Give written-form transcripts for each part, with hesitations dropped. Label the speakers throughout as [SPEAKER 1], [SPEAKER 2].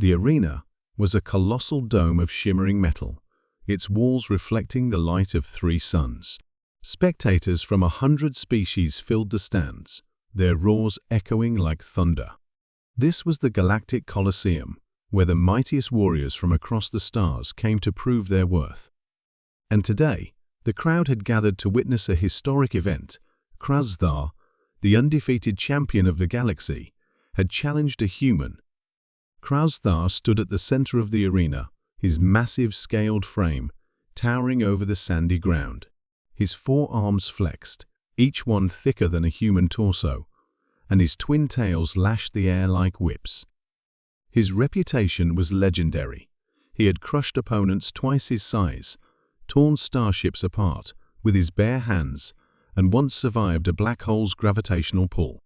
[SPEAKER 1] The arena was a colossal dome of shimmering metal, its walls reflecting the light of 3 suns. Spectators from 100 species filled the stands, their roars echoing like thunder. This was the Galactic Colosseum, where the mightiest warriors from across the stars came to prove their worth. And today, the crowd had gathered to witness a historic event. Krasdar, the undefeated champion of the galaxy, had challenged a human. Krasdar stood at the center of the arena, his massive scaled frame towering over the sandy ground. His 4 arms flexed, each one thicker than a human torso, and his twin tails lashed the air like whips. His reputation was legendary. He had crushed opponents twice his size, torn starships apart with his bare hands, and once survived a black hole's gravitational pull.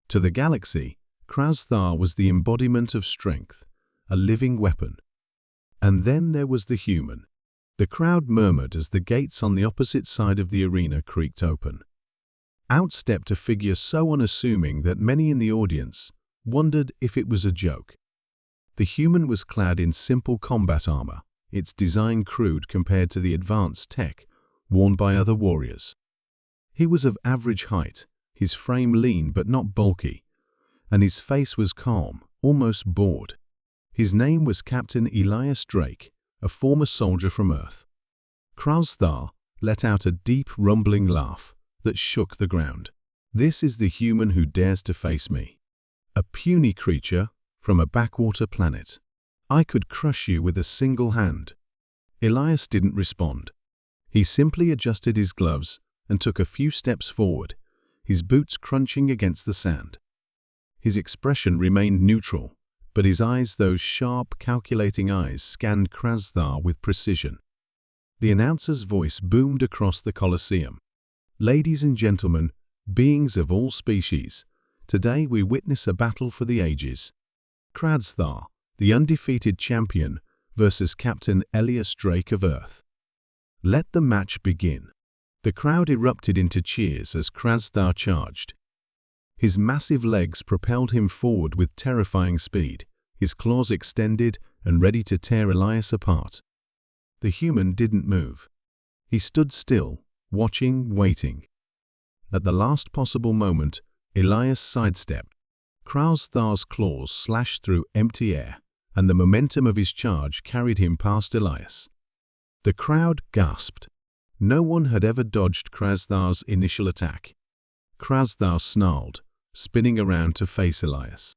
[SPEAKER 1] To the galaxy, Krasdar was the embodiment of strength, a living weapon. And then there was the human. The crowd murmured as the gates on the opposite side of the arena creaked open. Out stepped a figure so unassuming that many in the audience wondered if it was a joke. The human was clad in simple combat armor, its design crude compared to the advanced tech worn by other warriors. He was of average height, his frame lean but not bulky, and his face was calm, almost bored. His name was Captain Elias Drake, a former soldier from Earth. Krasdar let out a deep, rumbling laugh that shook the ground. "This is the human who dares to face me. A puny creature from a backwater planet. I could crush you with a single hand." Elias didn't respond. He simply adjusted his gloves and took a few steps forward, his boots crunching against the sand. His expression remained neutral, but his eyes, those sharp, calculating eyes, scanned Krasdar with precision. The announcer's voice boomed across the Colosseum. "Ladies and gentlemen, beings of all species, today we witness a battle for the ages. Krasdar, the undefeated champion, versus Captain Elias Drake of Earth. Let the match begin." The crowd erupted into cheers as Krasdar charged. His massive legs propelled him forward with terrifying speed, his claws extended and ready to tear Elias apart. The human didn't move. He stood still, watching, waiting. At the last possible moment, Elias sidestepped. Krasdar's claws slashed through empty air, and the momentum of his charge carried him past Elias. The crowd gasped. No one had ever dodged Krasdar's initial attack. Krasdar snarled, spinning around to face Elias.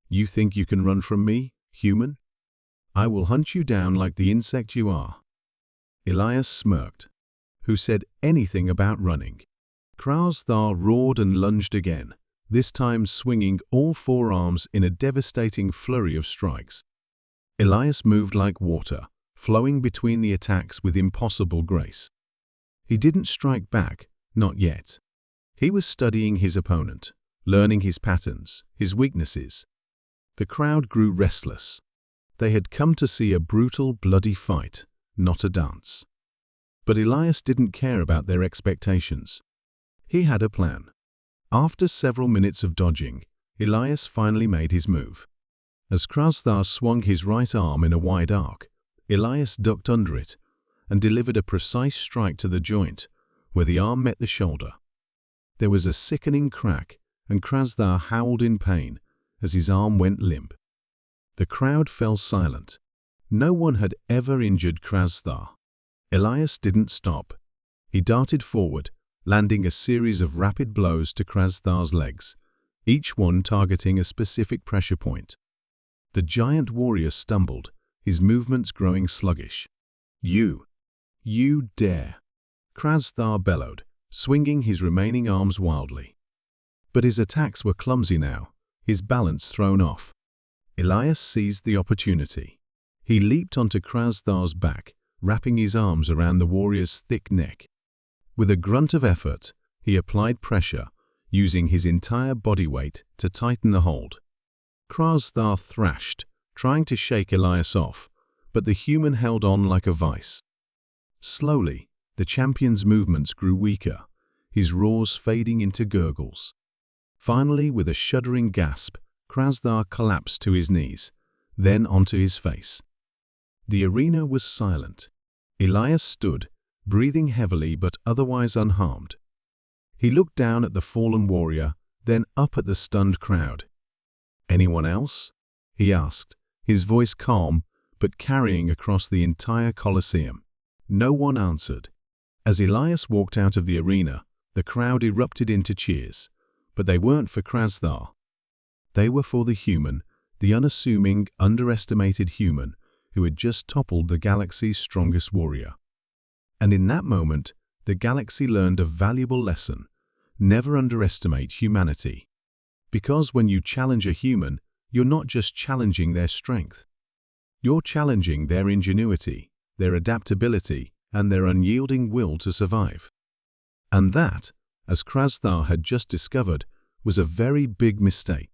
[SPEAKER 1] "You think you can run from me, human? I will hunt you down like the insect you are." Elias smirked. "Who said anything about running?" Krasdar roared and lunged again, this time swinging all 4 arms in a devastating flurry of strikes. Elias moved like water, flowing between the attacks with impossible grace. He didn't strike back, not yet. He was studying his opponent, learning his patterns, his weaknesses. The crowd grew restless. They had come to see a brutal, bloody fight, not a dance. But Elias didn't care about their expectations. He had a plan. After several minutes of dodging, Elias finally made his move. As Krasdar swung his right arm in a wide arc, Elias ducked under it and delivered a precise strike to the joint, where the arm met the shoulder. There was a sickening crack, and Krasdar howled in pain as his arm went limp. The crowd fell silent. No one had ever injured Krasdar. Elias didn't stop. He darted forward, landing a series of rapid blows to Krasdar's legs, each one targeting a specific pressure point. The giant warrior stumbled, his movements growing sluggish. You dare!" Krasdar bellowed, swinging his remaining arms wildly. But his attacks were clumsy now, his balance thrown off. Elias seized the opportunity. He leaped onto Krasdar's back, wrapping his arms around the warrior's thick neck. With a grunt of effort, he applied pressure, using his entire body weight to tighten the hold. Krasdar thrashed, trying to shake Elias off, but the human held on like a vice. Slowly, the champion's movements grew weaker, his roars fading into gurgles. Finally, with a shuddering gasp, Krasdar collapsed to his knees, then onto his face. The arena was silent. Elias stood, breathing heavily but otherwise unharmed. He looked down at the fallen warrior, then up at the stunned crowd. "Anyone else?" he asked, his voice calm but carrying across the entire Colosseum. No one answered. As Elias walked out of the arena, the crowd erupted into cheers, but they weren't for Krasthar. They were for the human, the unassuming, underestimated human who had just toppled the galaxy's strongest warrior. And in that moment, the galaxy learned a valuable lesson: never underestimate humanity. Because when you challenge a human, you're not just challenging their strength. You're challenging their ingenuity, their adaptability, and their unyielding will to survive. And that, as Krasthar had just discovered, was a very big mistake.